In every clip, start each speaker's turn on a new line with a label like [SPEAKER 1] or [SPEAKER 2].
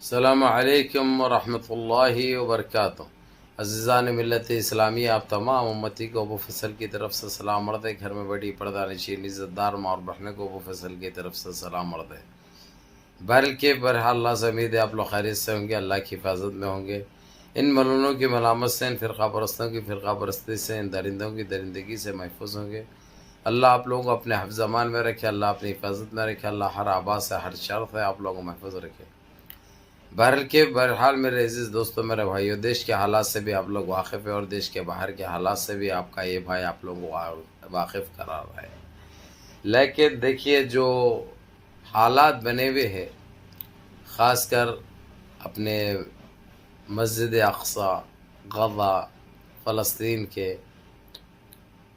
[SPEAKER 1] السلام علیکم ورحمۃ اللہ وبرکاتہ۔ عزیزان ملت اسلامی، آپ تمام امتی کو ابو فصل کی طرف سے سلام مرد ہے۔ گھر میں بڑی پردہ نشین عزت دار ماں اور بہنوں کو ابو فصل کی طرف سے سلام مرد ہے۔ بہرحال اللہ سے امید ہے آپ لوگ خیریت سے ہوں گے، اللہ کی حفاظت میں ہوں گے، ان ملونوں کی ملامت سے، ان فرقہ پرستوں کی فرقہ پرستی سے، ان درندوں کی درندگی سے محفوظ ہوں گے۔ اللہ آپ لوگوں کو اپنے حفظ امان میں رکھے، اللہ اپنی حفاظت میں رکھے، اللہ ہر آباد سے، ہر شر سے آپ لوگوں کو محفوظ رکھے۔ بہرحال میرے عزیز دوستوں، میرے بھائیوں، دیش کے حالات سے بھی آپ لوگ واقف ہیں اور دیش کے باہر کے حالات سے بھی آپ کا یہ بھائی آپ لوگوں کو واقف کرا رہا ہے۔ لیکن دیکھیے، جو حالات بنے ہوئے ہیں، خاص کر اپنے مسجد اقصی، غزہ، فلسطین کے،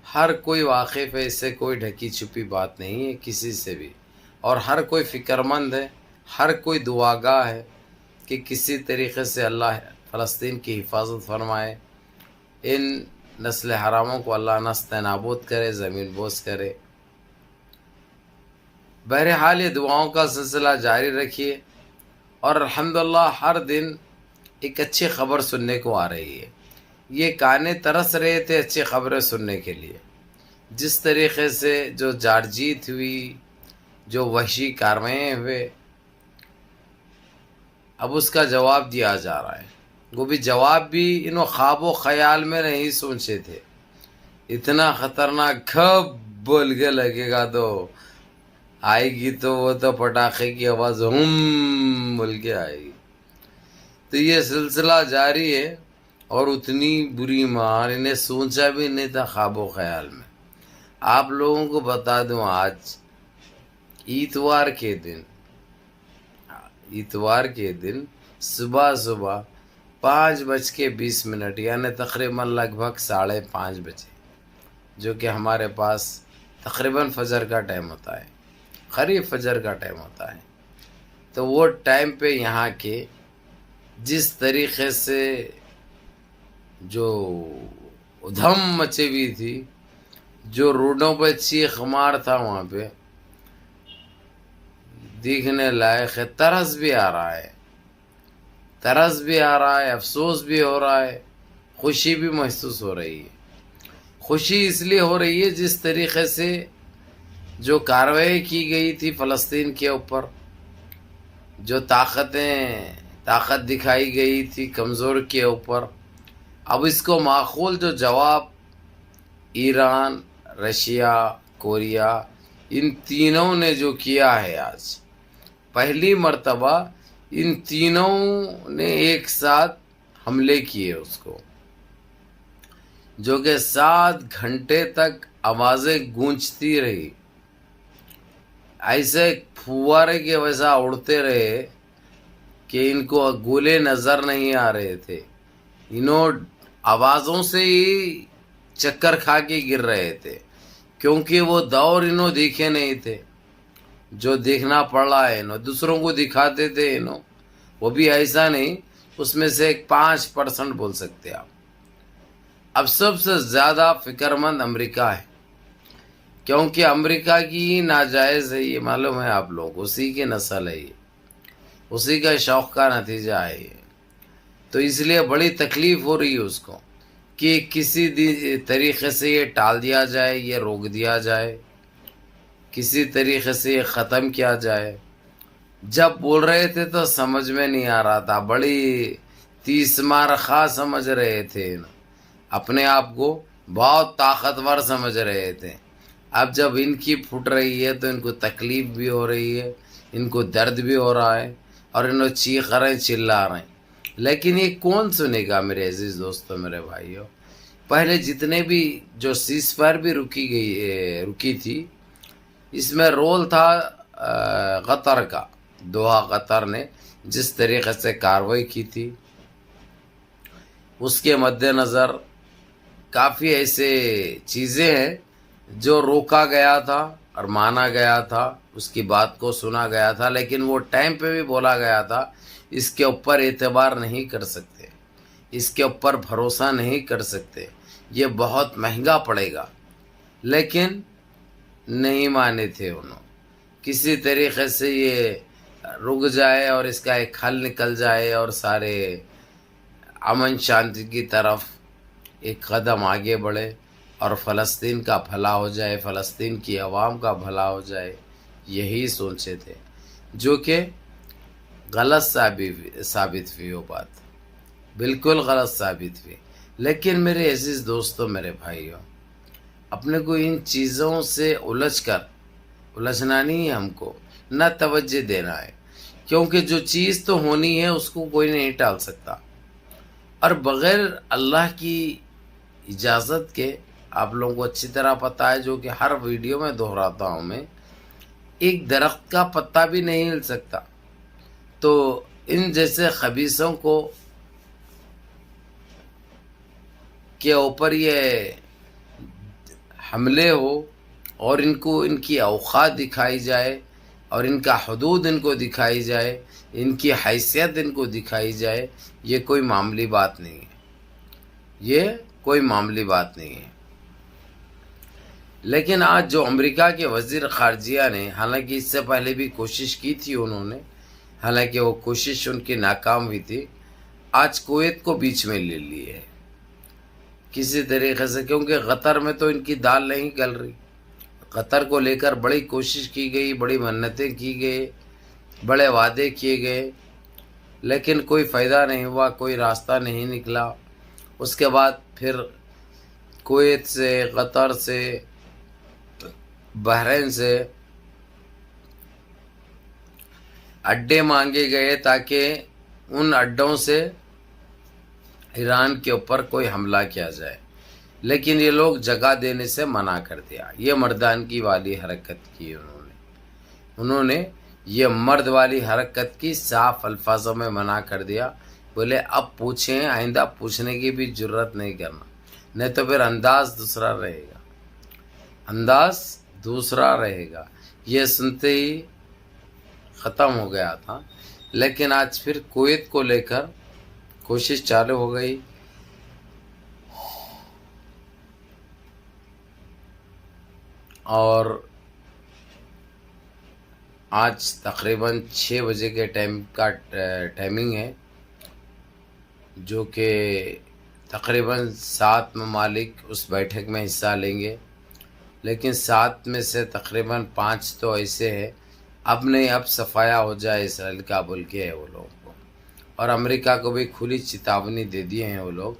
[SPEAKER 1] ہر کوئی واقف ہے، اس سے کوئی ڈھکی چھپی بات نہیں ہے کسی سے بھی، اور ہر کوئی فکر مند ہے، ہر کوئی دعاگاہ ہے کہ کسی طریقے سے اللہ فلسطین کی حفاظت فرمائے، ان نسل حراموں کو اللہ نست نابود کرے، زمین بوس کرے۔ بہرحال یہ دعاؤں کا سلسلہ جاری رکھیے، اور الحمدللہ ہر دن ایک اچھی خبر سننے کو آ رہی ہے۔ یہ کانے ترس رہے تھے اچھی خبریں سننے کے لیے۔ جس طریقے سے جو جارجیت ہوئی، جو وحشی کارروائیں ہوئے، اب اس کا جواب دیا جا رہا ہے۔ وہ بھی جواب بھی انہوں خواب و خیال میں نہیں سوچے تھے۔ اتنا خطرناک کھب بول کے لگے گا تو آئے گی، تو وہ تو پٹاخے کی آواز ہم بول کے آئے گی۔ تو یہ سلسلہ جاری ہے، اور اتنی بری مار انہیں سوچا بھی نہیں تھا خواب و خیال میں۔ آپ لوگوں کو بتا دوں، آج اتوار کے دن صبح 5:20 یعنی تقریباً لگ بھگ 5:30 بجے، جو کہ ہمارے پاس تقریباً فجر کا ٹائم ہوتا ہے، قریب فجر کا ٹائم ہوتا ہے۔ تو وہ ٹائم پہ یہاں کے جس طریقے سے جو ادھم مچی ہوئی تھی، جو روڈوں پہ چیخ مار تھا، وہاں پہ دیکھنے لائق ہے۔ ترس بھی آ رہا ہے، افسوس بھی ہو رہا ہے، خوشی بھی محسوس ہو رہی ہے۔ خوشی اس لیے ہو رہی ہے جس طریقے سے جو کارروائی کی گئی تھی فلسطین کے اوپر، جو طاقت دکھائی گئی تھی کمزور کے اوپر، اب اس کو معقول جو جواب ایران، رشیا، کوریا، ان تینوں نے جو کیا ہے، آج پہلی مرتبہ ان تینوں نے ایک ساتھ حملے کیے اس کو، جو کہ 7 گھنٹے تک آوازیں گونجتی رہی، ایسے پھوارے کے ویسا اڑتے رہے کہ ان کو گولے نظر نہیں آ رہے تھے۔ انہوں آوازوں سے ہی چکر کھا کے گر رہے تھے، کیونکہ وہ دور انہوں دیکھے نہیں تھے جو دیکھنا پڑ رہا ہے۔ انہوں دوسروں کو دکھاتے تھے، وہ بھی ایسا نہیں، اس میں سے 5% بول سکتے آپ۔ اب سب سے زیادہ فکر مند امریکہ ہے، کیونکہ امریکہ کی ناجائز ہے، یہ معلوم ہے آپ لوگ، اسی کی نسل ہے، یہ اسی کا شوق کا نتیجہ ہے یہ۔ تو اس لیے بڑی تکلیف ہو رہی ہے اس کو کہ کسی طریقے سے یہ ٹال دیا جائے، یہ روک دیا جائے، کسی طریقے سے یہ ختم کیا جائے۔ جب بول رہے تھے تو سمجھ میں نہیں آ رہا تھا، بڑی تیسمار خواہ سمجھ رہے تھے، اپنے آپ کو بہت طاقتور سمجھ رہے تھے۔ اب جب ان کی پھٹ رہی ہے تو ان کو تکلیف بھی ہو رہی ہے، ان کو درد بھی ہو رہا ہے، اور انہوں چیخ رہے ہیں، چلا رہے ہیں۔ لیکن یہ کون سنے گا میرے عزیز دوستوں، میرے بھائیوں؟ پہلے جتنے بھی جو سیز فائر بھی رکی تھی، اس میں رول تھا قطر کا، دوحہ قطر نے جس طریقے سے کارروائی کی تھی، اس کے مد نظر کافی ایسے چیزیں ہیں جو روکا گیا تھا اور مانا گیا تھا، اس کی بات کو سنا گیا تھا، لیکن وہ ٹائم پہ بھی بولا گیا تھا اس کے اوپر اعتبار نہیں کر سکتے، اس کے اوپر بھروسہ نہیں کر سکتے، یہ بہت مہنگا پڑے گا۔ لیکن نہیں مانے تھے انہوں، کسی طریقے سے یہ رک جائے اور اس کا ایک حل نکل جائے اور سارے امن شانتی کی طرف ایک قدم آگے بڑھے اور فلسطین کا بھلا ہو جائے، فلسطین کی عوام کا بھلا ہو جائے، یہی سوچے تھے، جو کہ غلط ثابت ہوئی وہ بات، بالکل غلط ثابت ہوئی۔ لیکن میرے عزیز دوستوں، میرے بھائیوں، اپنے کو ان چیزوں سے الجھنا نہیں ہے، ہم کو نہ توجہ دینا ہے، کیونکہ جو چیز تو ہونی ہے اس کو کوئی نہیں ٹال سکتا، اور بغیر اللہ کی اجازت کے، آپ لوگوں کو اچھی طرح پتہ ہے، جو کہ ہر ویڈیو میں دہراتا ہوں میں، ایک درخت کا پتا بھی نہیں ہل سکتا۔ تو ان جیسے خبیثوں کو کے اوپر یہ حملے ہو اور ان کو ان کی اوقات دکھائی جائے اور ان کا حدود ان کو دکھائی جائے، ان کی حیثیت ان کو دکھائی جائے، یہ کوئی معمولی بات نہیں ہے، یہ کوئی معمولی بات نہیں ہے۔ لیکن آج جو امریکہ کے وزیر خارجیہ نے، حالانکہ اس سے پہلے بھی کوشش کی تھی انہوں نے، حالانکہ وہ کوشش ان کی ناکام ہوئی تھی، آج کویت کو بیچ میں لے لی ہے کسی طریقے سے، کیونکہ قطر میں تو ان کی دال نہیں گل رہی۔ قطر کو لے کر بڑی کوشش کی گئی، بڑی منتیں کی گئی، بڑے وعدے کیے گئے، لیکن کوئی فائدہ نہیں ہوا، کوئی راستہ نہیں نکلا۔ اس کے بعد پھر کویت سے، قطر سے، بحرین سے اڈے مانگے گئے تاکہ ان اڈوں سے ایران کے اوپر کوئی حملہ کیا جائے، لیکن یہ لوگ جگہ دینے سے منع کر دیا۔ یہ مردان کی والی حرکت کی انہوں نے یہ مرد والی حرکت کی، صاف الفاظوں میں منع کر دیا، بولے اب پوچھیں، آئندہ پوچھنے کی بھی جرت نہیں کرنا، نہیں تو پھر انداز دوسرا رہے گا، انداز دوسرا رہے گا۔ یہ سنتے ہی ختم ہو گیا تھا، لیکن آج پھر کویت کو لے کر کوشش چالو ہو گئی، اور آج تقریباً 6 بجے کے ٹائمنگ ہے، جو کہ تقریباً 7 ممالک اس بیٹھک میں حصہ لیں گے، لیکن 7 میں سے تقریباً 5 تو ایسے ہیں اب نہیں، اب صفایا ہو جائے اسرائیل کا بول کے ہے وہ لوگ کو، اور امریکہ کو بھی کھلی چتاونی دے دیے ہیں وہ لوگ۔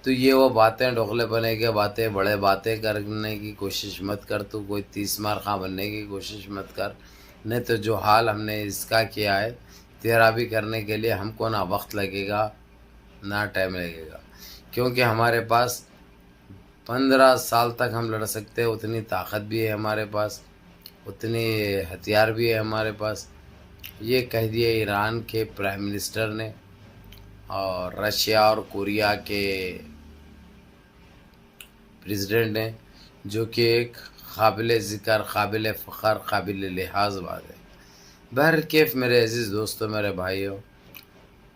[SPEAKER 1] تو یہ وہ باتیں ڈوغلے بنے کے باتیں، بڑے باتیں کرنے کی کوشش مت کر، تو کوئی 30 مار خاں بننے کی کوشش مت کر، نہیں تو جو حال ہم نے اس کا کیا ہے تیرا بھی کرنے کے لیے ہم کو نہ وقت لگے گا نہ ٹائم لگے گا، کیونکہ ہمارے پاس 15 سال تک ہم لڑ سکتے ہیں، اتنی طاقت بھی ہے ہمارے پاس، اتنی ہتھیار بھی ہے ہمارے پاس۔ یہ کہہ دیے ایران کے پرائم منسٹر نے، اور رشیا اور کوریا کے پریزیڈنٹ نے، جو کہ ایک قابل ذکر، قابل فخر، قابل لحاظ بات ہے۔ بہرکیف میرے عزیز دوستوں، میرے بھائیوں،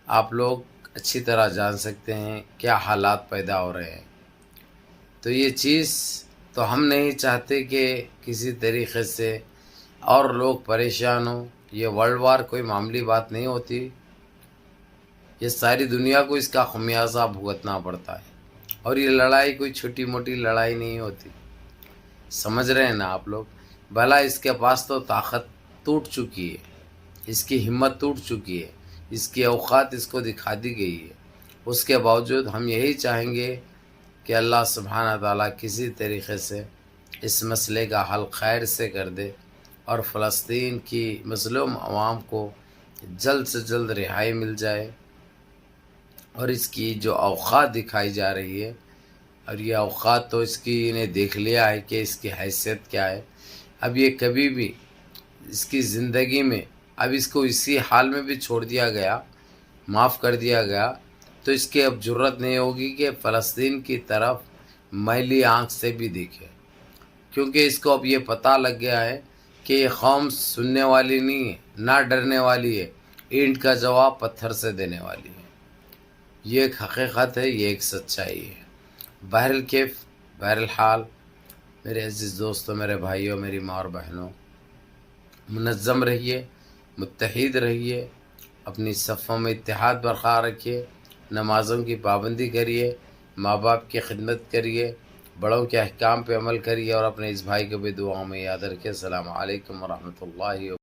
[SPEAKER 1] آپ لوگ اچھی طرح جان سکتے ہیں کیا حالات پیدا ہو رہے ہیں۔ تو یہ چیز تو ہم نہیں چاہتے کہ کسی طریقے سے اور لوگ پریشان ہوں۔ یہ ورلڈ وار کوئی معمولی بات نہیں ہوتی، یہ ساری دنیا کو اس کا خمیازہ بھگتنا پڑتا ہے، اور یہ لڑائی کوئی چھوٹی موٹی لڑائی نہیں ہوتی، سمجھ رہے ہیں نا آپ لوگ؟ بھلا اس کے پاس تو طاقت ٹوٹ چکی ہے، اس کی ہمت ٹوٹ چکی ہے، اس کی اوقات اس کو دکھا دی گئی ہے، اس کے باوجود ہم یہی چاہیں گے کہ اللہ سبحانہ تعالیٰ کسی طریقے سے اس مسئلے کا حل خیر سے کر دے، اور فلسطین کی مظلوم عوام کو جلد سے جلد رہائی مل جائے، اور اس کی جو اوقات دکھائی جا رہی ہے، اور یہ اوقات تو اس کی انہیں دیکھ لیا ہے کہ اس کی حیثیت کیا ہے، اب یہ کبھی بھی اس کی زندگی میں، اب اس کو اسی حال میں بھی چھوڑ دیا گیا، معاف کر دیا گیا، تو اس کی اب جرت نہیں ہوگی کہ فلسطین کی طرف میلی آنکھ سے بھی دیکھے، کیونکہ اس کو اب یہ پتہ لگ گیا ہے کہ یہ قوم سننے والی نہیں ہے، نہ ڈرنے والی ہے، اینٹ کا جواب پتھر سے دینے والی ہے۔ یہ ایک حقیقت ہے، یہ ایک سچائی ہے۔ بہرکیف، بہرحال میرے عزیز دوستوں، میرے بھائیوں، میری ماں اور بہنوں، منظم رہیے، متحد رہیے، اپنی صفوں میں اتحاد برقرار رکھیے، نمازوں کی پابندی کریے، ماں باپ کی خدمت کریے، بڑوں کے احکام پہ عمل کریے، اور اپنے اس بھائی کو بھی دعاؤں میں یاد رکھیے۔ السلام علیکم ورحمۃ اللہ وبرکاتہ۔